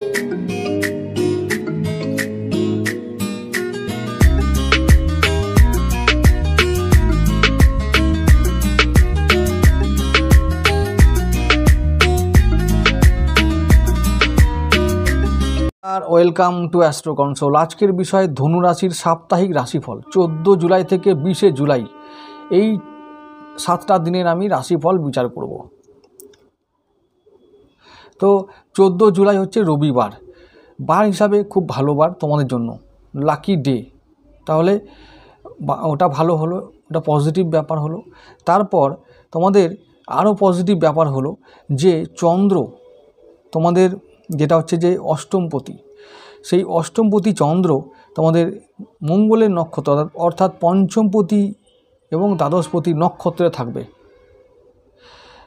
R welcome to astro console. আজকের বিষয় ধনুরাশির সাপ্তাহিক রাশিফল 14 জুলাই থেকে 20 জুলাই, এই 7টা দিনের আমি রাশিফল বিচার করব। তো 14 জুলাই হচ্ছে রবিবার, বার হিসাবে খুব ভালো বার তোমাদের জন্য, লাকি ডে। তাহলে ওটা ভালো হলো, ওটা পজিটিভ ব্যাপার হলো। তারপর তোমাদের আরও পজিটিভ ব্যাপার হলো যে চন্দ্র তোমাদের যেটা হচ্ছে যে অষ্টমপতি, সেই অষ্টমপতি চন্দ্র তোমাদের মঙ্গলের নক্ষত্র অর্থাৎ পঞ্চমপতি এবং দ্বাদশপতি নক্ষত্রে থাকবে,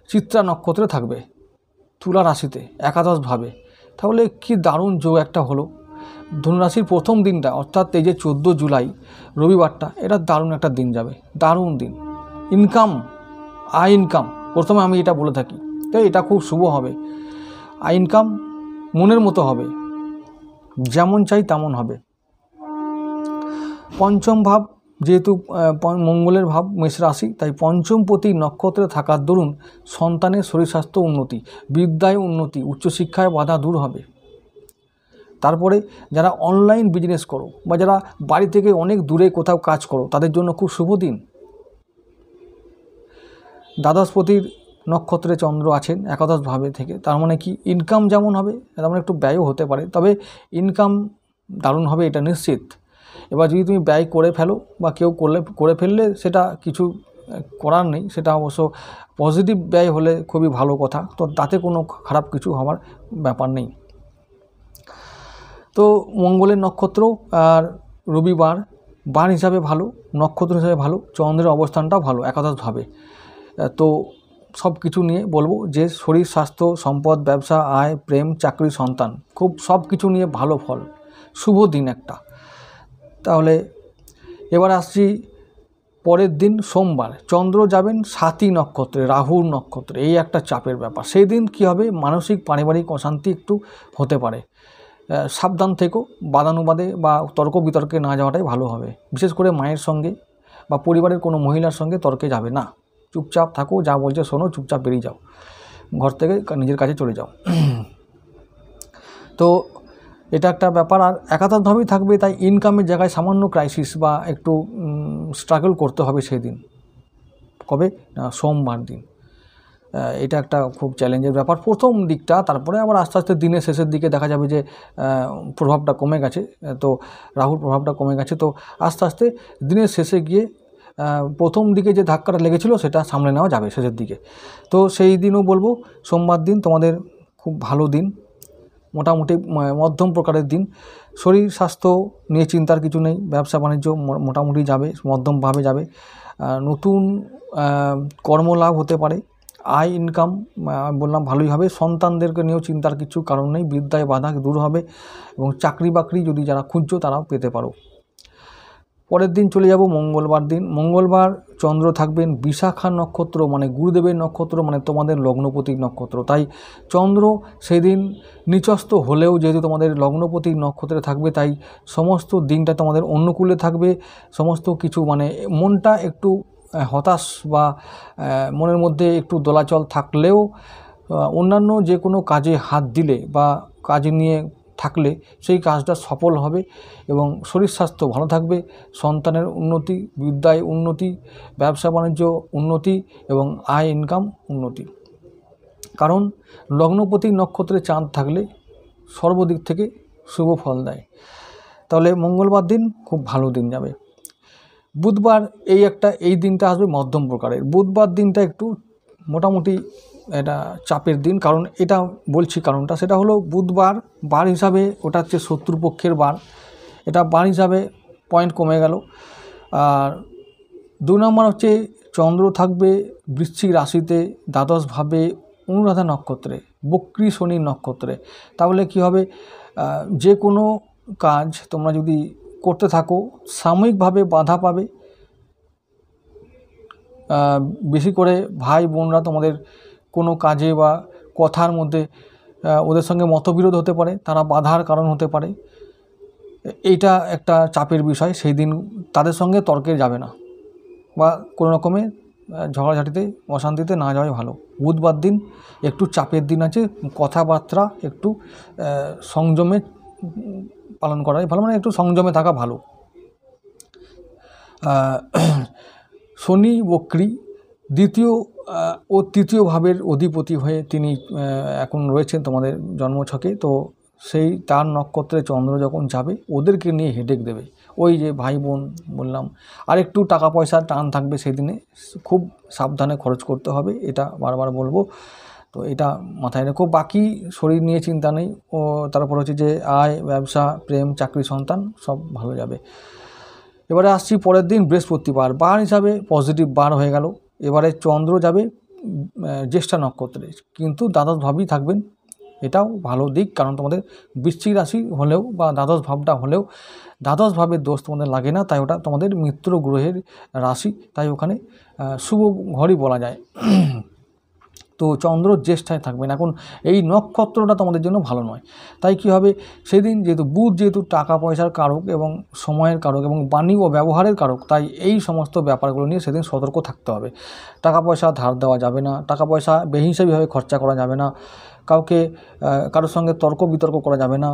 চিত্রা নক্ষত্রে থাকবে, তুলা রাশিতে একাদশভাবে। তাহলে কি দারুণ যোগ একটা হলো। ধনুরাশির প্রথম দিনটা অর্থাৎ এই যে 14 জুলাই রবিবারটা, এটা দারুণ একটা দিন যাবে, দারুণ দিন। আয় ইনকাম প্রথমে আমি এটা বলে থাকি, তাই এটা খুব শুভ হবে। আয় ইনকাম মনের মতো হবে, যেমন চাই তেমন হবে। পঞ্চম ভাব যেহেতু মঙ্গলের ভাব মেষ রাশি, তাই পঞ্চমপতি নক্ষত্রে থাকার দরুন সন্তানের শরীর স্বাস্থ্য উন্নতি, বিদ্যায় উন্নতি, উচ্চশিক্ষায় বাধা দূর হবে। তারপরে যারা অনলাইন বিজনেস করো বা যারা বাড়ি থেকে অনেক দূরে কোথাও কাজ করো, তাদের জন্য খুব শুভ দিন। দ্বাদশপতির নক্ষত্রে চন্দ্র আছেন একাদশভাবে থেকে, তার মানে কি ইনকাম যেমন হবে তেমন একটু ব্যয়ও হতে পারে, তবে ইনকাম দারুণ হবে এটা নিশ্চিত। এবার যদি তুমি ব্যয় করে ফেলো বা কেউ করে ফেললে সেটা কিছু করার নেই, সেটা অবশ্য পজিটিভ ব্যয় হলে খুবই ভালো কথা, তো তাতে কোনো খারাপ কিছু হওয়ার ব্যাপার নেই। তো মঙ্গলের নক্ষত্র আর রবিবার বার হিসাবে ভালো, নক্ষত্র হিসাবে ভালো, চন্দ্রের অবস্থানটাও ভালো একাদশভাবে। তো সব কিছু নিয়ে বলবো যে শরীর স্বাস্থ্য সম্পদ ব্যবসা আয় প্রেম চাকরি সন্তান খুব সব কিছু নিয়ে ভালো ফল, শুভ দিন একটা। তাহলে এবার আসছি পরের দিন সোমবার, চন্দ্র যাবেন সাথী নক্ষত্রে, রাহুর নক্ষত্রে, এই একটা চাপের ব্যাপার। সেই দিন কী হবে, মানসিক পারিবারিক অশান্তি একটু হতে পারে, সাবধান থেকো, বাদানুবাদে বা তর্ক বিতর্কে না যাওয়াটাই ভালো হবে। বিশেষ করে মায়ের সঙ্গে বা পরিবারের কোনো মহিলার সঙ্গে তর্কে যাবে না, চুপচাপ থাকো, যা বলছে শোনো, চুপচাপ বেরিয়ে যাও, ঘর থেকে নিজের কাছে চলে যাও। তো এটা একটা ব্যাপার। আর একাদশভাবেই থাকবে, তাই ইনকামের জায়গায় সামান্য ক্রাইসিস বা একটু স্ট্রাগল করতে হবে সেই দিন। কবে না, সোমবার দিন। এটা একটা খুব চ্যালেঞ্জের ব্যাপার প্রথম দিকটা। তারপরে আবার আস্তে আস্তে দিনের শেষের দিকে দেখা যাবে যে প্রভাবটা কমে গেছে, তো রাহুর প্রভাবটা কমে গেছে, তো আস্তে আস্তে দিনের শেষে গিয়ে প্রথম দিকে যে ধাক্কাটা লেগেছিল সেটা সামলে নেওয়া যাবে শেষের দিকে। তো সেই দিনও বলবো সোমবার দিন তোমাদের খুব ভালো দিন, মোটামুটি মধ্যম প্রকারের দিন। শরীর স্বাস্থ্য নিয়ে চিন্তার কিছু নেই, ব্যবসা বাণিজ্য মোটামুটি যাবে, মধ্যমভাবে যাবে। নতুন কর্মলাভ হতে পারে, আয় ইনকাম বললাম ভালোই হবে। সন্তানদেরকে নিয়েও চিন্তার কিছু কারণ নেই, বিদ্যায় বাধা দূর হবে এবং চাকরি বাকরি যদি যারা খুঁজছো তারাও পেতে পারো। পরের দিন চলে যাব মঙ্গলবার দিন। মঙ্গলবার চন্দ্র থাকবেন বিশাখা নক্ষত্র, মানে গুরুদেবের নক্ষত্র, মানে তোমাদের লগ্নপতির নক্ষত্র। তাই চন্দ্র সেদিন নিচস্থ হলেও যেহেতু তোমাদের লগ্নপতির নক্ষত্রে থাকবে, তাই সমস্ত দিনটা তোমাদের অনুকূলে থাকবে। সমস্ত কিছু মানে মনটা একটু হতাশ বা মনের মধ্যে একটু দোলাচল থাকলেও অন্যান্য যে কোনো কাজে হাত দিলে বা কাজ নিয়ে থাকলে সেই কাজটা সফল হবে এবং শরীর স্বাস্থ্য ভালো থাকবে, সন্তানের উন্নতি, বিদ্যায় উন্নতি, ব্যবসা বাণিজ্য উন্নতি এবং আয় ইনকাম উন্নতি। কারণ লগ্নপতি নক্ষত্রে চাঁদ থাকলে সর্বদিক থেকে শুভ ফল দেয়। তাহলে মঙ্গলবার দিন খুব ভালো দিন যাবে। বুধবার এই দিনটা আসবে মধ্যম প্রকারের। বুধবার দিনটা একটু মোটামুটি এটা চাপের দিন। কারণ এটা বলছি কারণটা, সেটা হলো বুধবার বার হিসাবে ওটা হচ্ছে শত্রুপক্ষের বার, এটা বার হিসাবে পয়েন্ট কমে গেল। আর 2 নম্বর হচ্ছে চন্দ্র থাকবে বৃশ্চিক রাশিতে দ্বাদশভাবে অনুরাধা নক্ষত্রে, বক্রী শনির নক্ষত্রে। তাহলে কি হবে, যে কোনো কাজ তোমরা যদি করতে থাকো সাময়িকভাবে বাধা পাবে। বেশি করে ভাই বোনরা তোমাদের কোনো কাজে বা কথার মধ্যে ওদের সঙ্গে মতবিরোধ হতে পারে, তারা বাধার কারণ হতে পারে। এইটা একটা চাপের বিষয়, সেই দিন তাদের সঙ্গে তর্কে যাবে না বা কোনো রকমে ঝগড়াঝাটিতে অশান্তিতে না যাওয়াই ভালো। বুধবার দিন একটু চাপের দিন আছে, কথাবার্তা একটু সংযমে পালন করাই ভালো, মানে একটু সংযমে থাকা ভালো। শনি বক্রী দ্বিতীয় ও তৃতীয় ভাবের অধিপতি হয়ে তিনি এখন রয়েছেন তোমাদের জন্মছকে। তো সেই তার নক্ষত্রে চন্দ্র যখন যাবে ওদেরকে নিয়ে হেডেক দেবে। ওই যে ভাই বোন বললাম, আর একটু টাকা পয়সার টান থাকবে সেই দিনে, খুব সাবধানে খরচ করতে হবে, এটা বারবার বলবো। তো এটা মাথায় রেখো। বাকি শরীর নিয়ে চিন্তা নেই। ও তারপর হচ্ছে যে আয়, ব্যবসা, প্রেম, চাকরি, সন্তান সব ভালো যাবে। এবারে আসছি পরের দিন বৃহস্পতিবার, বার হিসাবে পজিটিভ বার হয়ে গেল। এবারে চন্দ্র যাবে জ্যেষ্ঠা নক্ষত্রে, কিন্তু দ্বাদশ ভাবই থাকবেন, এটাও ভালো দিক। কারণ তোমাদের বৃশ্চিক রাশি হলেও বা দ্বাদশ ভাবটা হলেও দ্বাদশ ভাবের দোষ তোমাদের লাগে না, তাই ওটা তোমাদের মিত্র গ্রহের রাশি, তাই ওখানে শুভ ঘরই বলা যায়। তো চন্দ্র জ্যেষ্ঠায় থাকবেন। এখন এই নক্ষত্রটা তোমাদের জন্য ভালো নয়, তাই কি হবে সেদিন, যেহেতু বুধ যেহেতু টাকা পয়সার কারক এবং সময়ের কারক এবং বাণী ও ব্যবহারের কারক, তাই এই সমস্ত ব্যাপারগুলো নিয়ে সেদিন সতর্ক থাকতে হবে। টাকা পয়সা ধার দেওয়া যাবে না, টাকা পয়সা বেহিসাবিভাবে খরচা করা যাবে না, কাউকে কারোর সঙ্গে তর্ক বিতর্ক করা যাবে না।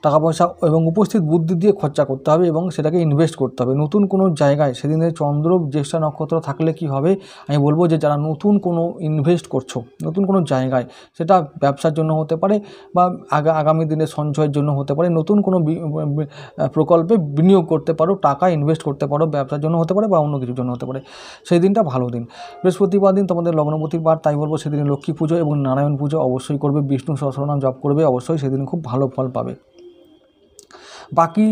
টাকা পয়সা এবং উপস্থিত বুদ্ধি দিয়ে খরচা করতে হবে এবং সেটাকে ইনভেস্ট করতে হবে। নতুন কোনো জায়গায় সেদিনের চন্দ্র জ্যেষ্ঠা নক্ষত্র থাকলে কি হবে, আমি বলবো যে যারা নতুন কোনো ইনভেস্ট করছো নতুন কোনো জায়গায়, সেটা ব্যবসার জন্য হতে পারে বা আগামী দিনে সঞ্চয়ের জন্য হতে পারে, নতুন কোনো প্রকল্পে বিনিয়োগ করতে পারো, টাকা ইনভেস্ট করতে পারো, ব্যবসার জন্য হতে পারে বা অন্য কিছুর জন্য হতে পারে, সেই দিনটা ভালো দিন। বৃহস্পতিবার দিন তোমাদের লগ্নপতির বার, তাই বলবো সেদিন লক্ষ্মী পুজো এবং নারায়ণ পুজো অবশ্যই করবে, বিষ্ণু সহস্রনাম জপ করবে, অবশ্যই সেদিন খুব ভালো ফল পাবে। বাকি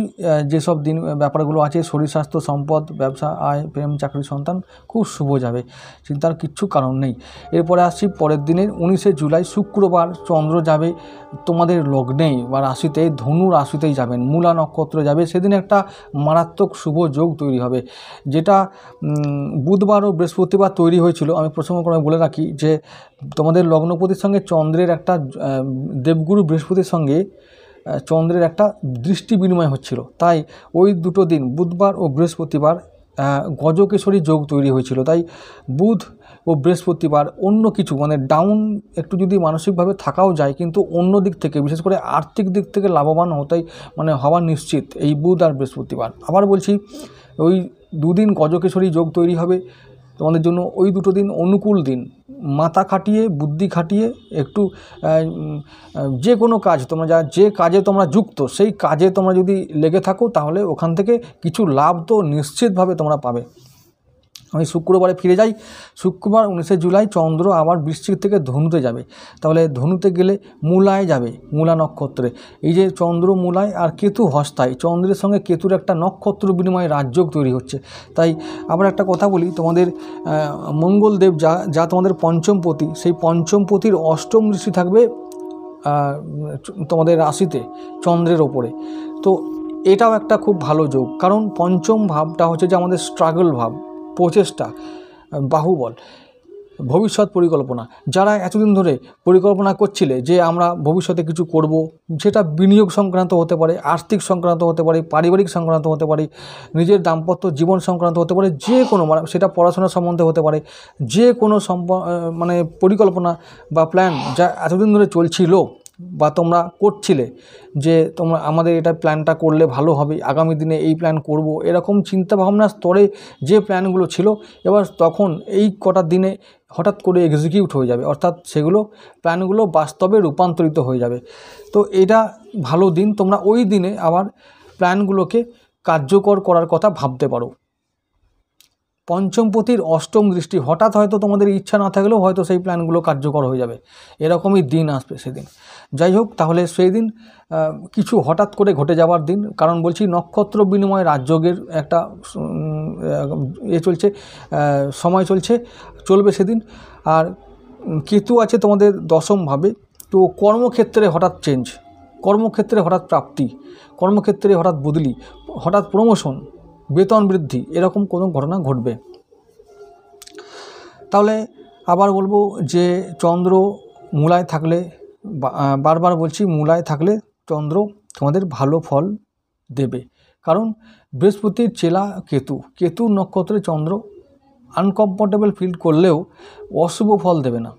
যেসব দিন ব্যাপারগুলো আছে, শরীর স্বাস্থ্য, সম্পদ, ব্যবসা, আয়, প্রেম, চাকরি, সন্তান খুব শুভ যাবে, চিন্তার কিচ্ছু কারণ নেই। এরপরে আসছি পরের দিনের 19শে জুলাই শুক্রবার, চন্দ্র যাবে তোমাদের লগ্নেই বা রাশিতে, ধনু রাশিতেই যাবেন, মূলা নক্ষত্র যাবে। সেদিন একটা মারাত্মক শুভ যোগ তৈরি হবে, যেটা বুধবার ও বৃহস্পতিবার তৈরি হয়েছিল। আমি প্রসঙ্গক্রমে বলে রাখি যে তোমাদের লগ্নপতির সঙ্গে চন্দ্রের একটা, দেবগুরু বৃহস্পতির সঙ্গে চন্দ্রের একটা দৃষ্টি বিনিময় হচ্ছিল, তাই ওই দুটো দিন বুধবার ও বৃহস্পতিবার গজকেশরী যোগ তৈরি হয়েছিল। তাই বুধ ও বৃহস্পতিবার অন্য কিছু মানে ডাউন একটু যদি মানসিকভাবে থাকাও যায়, কিন্তু অন্য দিক থেকে বিশেষ করে আর্থিক দিক থেকে লাভবান হওয়া নিশ্চিত এই বুধ আর বৃহস্পতিবার। আবার বলছি, ওই দুদিন গজকেশরী যোগ তৈরি হবে তোমাদের জন্য। ওই দুটো দিন অনুকূল দিন, মাথা খাটিয়ে বুদ্ধি খাটিয়ে একটু যে কোনো কাজ তোমরা যে কাজে তোমরা যুক্ত, সেই কাজে তোমরা যদি লেগে থাকো তাহলে ওখান থেকে কিছু লাভ তো নিশ্চিতভাবে তোমরা পাবে। আমি শুক্রবারে ফিরে যাই। শুক্রবার 19শে জুলাই চন্দ্র আবার বৃশ্চিক থেকে ধনুতে যাবে। তাহলে ধনুতে গেলে মূলায় যাবে, মূলা নক্ষত্রে। এই যে চন্দ্র মূলায় আর কেতু হস্তায়, চন্দ্রের সঙ্গে কেতুর একটা নক্ষত্র বিনিময়ে রাজযোগ তৈরি হচ্ছে। তাই আবার একটা কথা বলি, তোমাদের মঙ্গলদেব যা তোমাদের পঞ্চমপতি, সেই পঞ্চমপতির অষ্টম দৃষ্টি থাকবে তোমাদের রাশিতে চন্দ্রের ওপরে। তো এটাও একটা খুব ভালো যোগ, কারণ পঞ্চম ভাবটা হচ্ছে যে আমাদের স্ট্রাগল ভাব, প্রচেষ্টা, বাহুবল, ভবিষ্যৎ পরিকল্পনা। যারা এতদিন ধরে পরিকল্পনা করছিলে যে আমরা ভবিষ্যতে কিছু করব, সেটা বিনিয়োগ সংক্রান্ত হতে পারে, আর্থিক সংক্রান্ত হতে পারে, পারিবারিক সংক্রান্ত হতে পারে, নিজের দাম্পত্য জীবন সংক্রান্ত হতে পারে, যে কোনো সেটা পড়াশোনা সম্বন্ধে হতে পারে, যে কোনো পরিকল্পনা বা প্ল্যান যা এতদিন ধরে চলছিল বা তোমরা করছিলে, যে তোমরা আমাদের এটা প্ল্যানটা করলে ভালো হবে, আগামী দিনে এই প্ল্যান করব, এরকম চিন্তাভাবনার স্তরে যে প্ল্যানগুলো ছিল, এবার তখন এই কটা দিনে হঠাৎ করে এক্সিকিউট হয়ে যাবে, অর্থাৎ সেগুলো প্ল্যানগুলো বাস্তবে রূপান্তরিত হয়ে যাবে। তো এটা ভালো দিন, তোমরা ওই দিনে আবার প্ল্যানগুলোকে কার্যকর করার কথা ভাবতে পারো। পঞ্চমপতির অষ্টম দৃষ্টি, হঠাৎ হয়তো তোমাদের ইচ্ছা না থাকলেও হয়তো সেই প্ল্যানগুলো কার্যকর হয়ে যাবে, এরকমই দিন আসবে সেদিন। যাই হোক, তাহলে সেই দিন কিছু হঠাৎ করে ঘটে যাওয়ার দিন, কারণ বলছি নক্ষত্র বিনিময় রাজযোগের একটা সময় চলবে সেদিন। আর কেতু আছে তোমাদের দশমভাবে, তো কর্মক্ষেত্রে হঠাৎ চেঞ্জ, কর্মক্ষেত্রে হঠাৎ প্রাপ্তি, কর্মক্ষেত্রে হঠাৎ বদলি, হঠাৎ প্রমোশন, বেতন বৃদ্ধি, এরকম কোনো ঘটনা ঘটবে। তাহলে আবার বলবো যে চন্দ্র মূলায় থাকলে বারবার বলছি, মূলায় থাকলে চন্দ্র তোমাদের ভালো ফল দেবে, কারণ বৃহস্পতির চেলা কেতু, কেতুর নক্ষত্রে চন্দ্র আনকমফোর্টেবল ফিল করলেও অশুভ ফল দেবে না।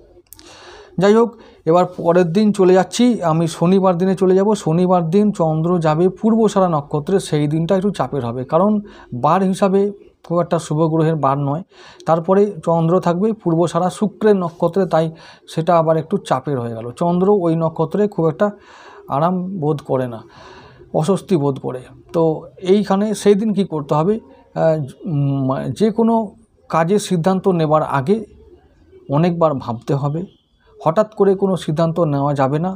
যাই হোক, এবার পরের দিন চলে যাচ্ছি আমি, শনিবার দিনে চলে যাব। শনিবার দিন চন্দ্র যাবে পূর্বসারা নক্ষত্রে, সেই দিনটা একটু চাপের হবে, কারণ বার হিসাবে খুব একটা শুভ গ্রহের বার নয়। তারপরে চন্দ্র থাকবে পূর্বসারা শুক্রের নক্ষত্রে, তাই সেটা আবার একটু চাপের হয়ে গেল। চন্দ্র ওই নক্ষত্রে খুব একটা আরাম বোধ করে না, অস্বস্তি বোধ করে। তো এইখানে সেই দিন কি করতে হবে, যে কোনো কাজের সিদ্ধান্ত নেবার আগে অনেকবার ভাবতে হবে, হঠাৎ করে কোনো সিদ্ধান্ত নেওয়া যাবে না।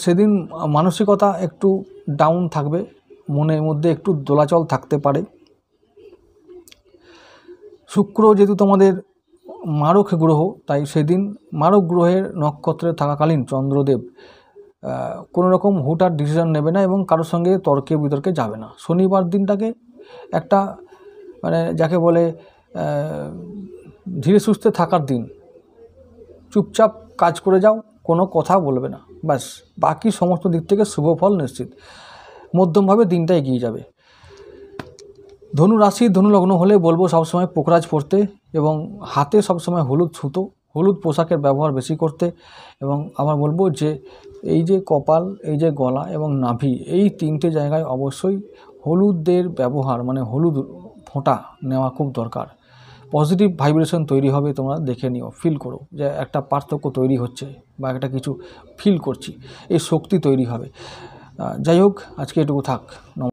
সেদিন মানসিকতা একটু ডাউন থাকবে, মনের মধ্যে একটু দোলাচল থাকতে পারে। শুক্র যেহেতু তোমাদের মারক গ্রহ, তাই সেদিন মারক গ্রহের নক্ষত্রে থাকাকালীন চন্দ্রদেব কোনো রকম হুটহাট ডিসিশন নেবে না এবং কারোর সঙ্গে তর্কে বিতর্কে যাবে না। শনিবার দিনটাকে একটা মানে যাকে বলে ধীরে সুস্থে থাকার দিন, চুপচাপ কাজ করে যাও, কোনো কথা বলবে না, ব্যাস। বাকি সমস্ত দিক থেকে শুভ ফল নিশ্চিত, মধ্যমভাবে দিনটা এগিয়ে যাবে। ধনু রাশি ধনু লগ্ন হলে বলবো সবসময় পোকরাজ পরতে এবং হাতে সবসময় হলুদ সুতো, হলুদ পোশাকের ব্যবহার বেশি করতে। এবং আবার বলবো যে এই যে কপাল, এই যে গলা এবং নাভি, এই তিনটে জায়গায় অবশ্যই হলুদের ব্যবহার, মানে হলুদ ফোঁটা নেওয়া খুব দরকার। পজিটিভ ভাইব্রেশন তৈরি হবে, তোমরা দেখে নিও, ফিল করো যে একটা পার্থক্য তৈরি হচ্ছে বা একটা কিছু ফিল করছি, এই শক্তি তৈরি হবে। যাই হোক, আজকে এটুকু থাক।